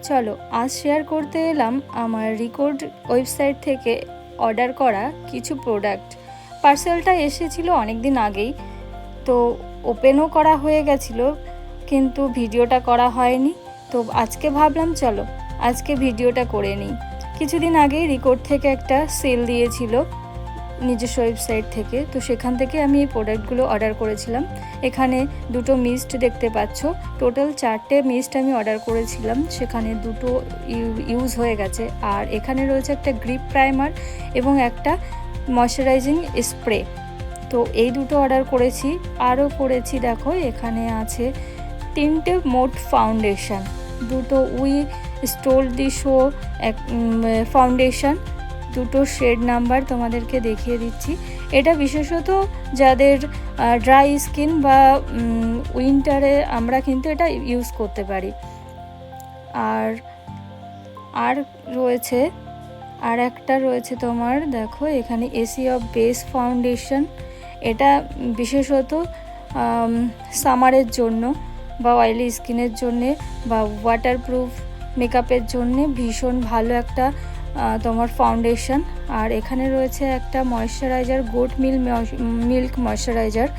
চলো আজ শেয়ার করতে এলাম আমার রিকর্ড ওয়েবসাইট থেকে অর্ডার করা কিছু প্রোডাক্ট। পার্সেলটা এসেছিল অনেক দিন আগেই, তো ওপেনও করা হয়ে গেছিলো, কিন্তু ভিডিওটা করা হয়নি। তো আজকে ভাবলাম চলো আজকে ভিডিওটা করে নিই। কিছুদিন আগেই রিকর্ড থেকে একটা সেল দিয়েছিল নিজস্ব ওয়েবসাইট থেকে, তো সেখান থেকে আমি এই প্রোডাক্টগুলো অর্ডার করেছিলাম। এখানে দুটো মিস্ট দেখতে পাচ্ছ, টোটাল 4টে মিস্ট আমি অর্ডার করেছিলাম, সেখানে দুটো ইউজ হয়ে গেছে। আর এখানে রয়েছে একটা গ্রিপ প্রাইমার এবং একটা ময়শ্চারাইজিং স্প্রে। তো এই দুটো অর্ডার করেছি। আরও করেছি, দেখো এখানে আছে 3টে মোট ফাউন্ডেশন, দুটো we stole the show foundation, দুটো শেড নাম্বার তোমাদেরকে দেখিয়ে দিচ্ছি। এটা বিশেষত যাদের ড্রাই স্কিন বা উইন্টারে আমরা কিন্তু এটা ইউজ করতে পারি। আর রয়েছে আর একটা রয়েছে তোমার, দেখো এখানে এসি অফ বেস ফাউন্ডেশন। এটা বিশেষত সামারের জন্য বা অয়েলি স্কিনের জন্যে বা ওয়াটারপ্রুফ মেকআপের জন্যে ভীষণ ভালো একটা তোমার ফাউন্ডেশন। আর এখানে রয়েছে একটা ময়শ্চারাইজার, গোট মিল্ক ময়শ্চারাইজার,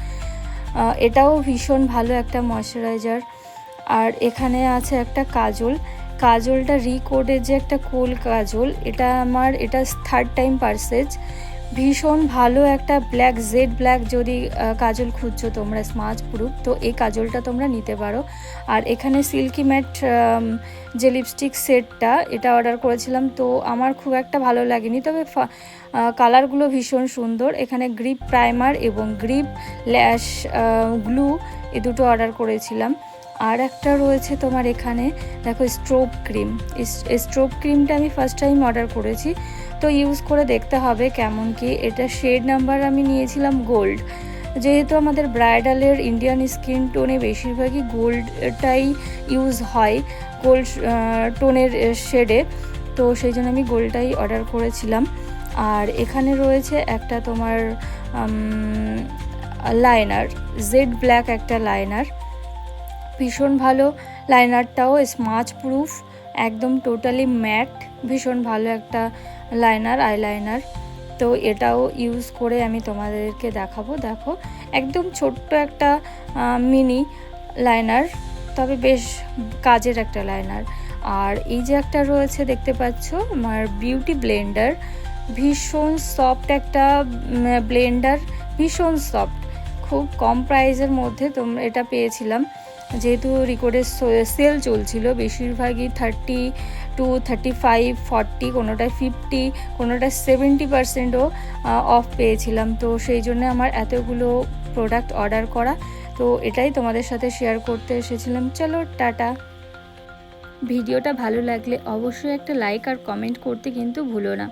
এটাও ভীষণ ভালো একটা ময়শ্চারাইজার। আর এখানে আছে একটা কাজলটা রিকোডের যে একটা কোল কাজল, এটা 3rd টাইম পারচেজ। ভীষণ ভালো একটা জেড ব্ল্যাক যদি কাজল খুঁজছো তোমরা স্মাচ প্রুফ, তো এই কাজলটা তোমরা নিতে পারো। আর এখানে সিল্কি ম্যাট যে লিপস্টিক সেটটা, এটা অর্ডার করেছিলাম, তো আমার খুব একটা ভালো লাগেনি, তবে কালারগুলো ভীষণ সুন্দর। এখানে গ্রিপ প্রাইমার এবং গ্রিপ ল্যাশ গ্লু, এই দুটো অর্ডার করেছিলাম। আর একটা রয়েছে তোমার এখানে দেখো স্ট্রোব ক্রিমটা আমি ফার্স্ট টাইম অর্ডার করেছি, তো ইউজ করে দেখতে হবে কেমন কি। এটা শেড নাম্বার আমি নিয়েছিলাম গোল্ড, যেহেতু আমাদের ব্রাইডালের ইন্ডিয়ান স্কিন টোনে বেশিরভাগই গোল্ডটাই ইউজ হয়, গোল্ড টোনের শেডে, তো সেই জন্য আমি গোল্ডটাই অর্ডার করেছিলাম। আর এখানে রয়েছে একটা তোমার লাইনার, জেড ব্ল্যাক একটা লাইনার, ভীষণ ভালো লাইনারটাও স্মাচ প্রুফ, একদম টোটালি ম্যাট, ভীষণ ভালো একটা আইলাইনার। তো এটাও ইউজ করে আমি তোমাদেরকে দেখাবো। দেখো একদম ছোট্ট একটা মিনি লাইনার, তবে বেশ কাজের একটা লাইনার। আর এই যে একটা রয়েছে দেখতে পাচ্ছ আমার বিউটি ব্লেন্ডার, ভীষণ সফট একটা ব্লেন্ডার, ভীষণ সফট, খুব কম প্রাইসের মধ্যে তোমরা এটা পেয়েছিলাম। যেহেতু রিকর্ডের সেল চলছিল, বেশিরভাগই 30 to 35, 40, কোনোটায় 50, কোনোটায় 70%ও অফ পেয়েছিলাম। তো সেই জন্য আমার এতগুলো প্রোডাক্ট অর্ডার করা, তো এটাই তোমাদের সাথে শেয়ার করতে এসেছিলাম। চলো টাটা। ভিডিওটা ভালো লাগলে অবশ্যই একটা লাইক আর কমেন্ট করতে কিন্তু ভুলো না।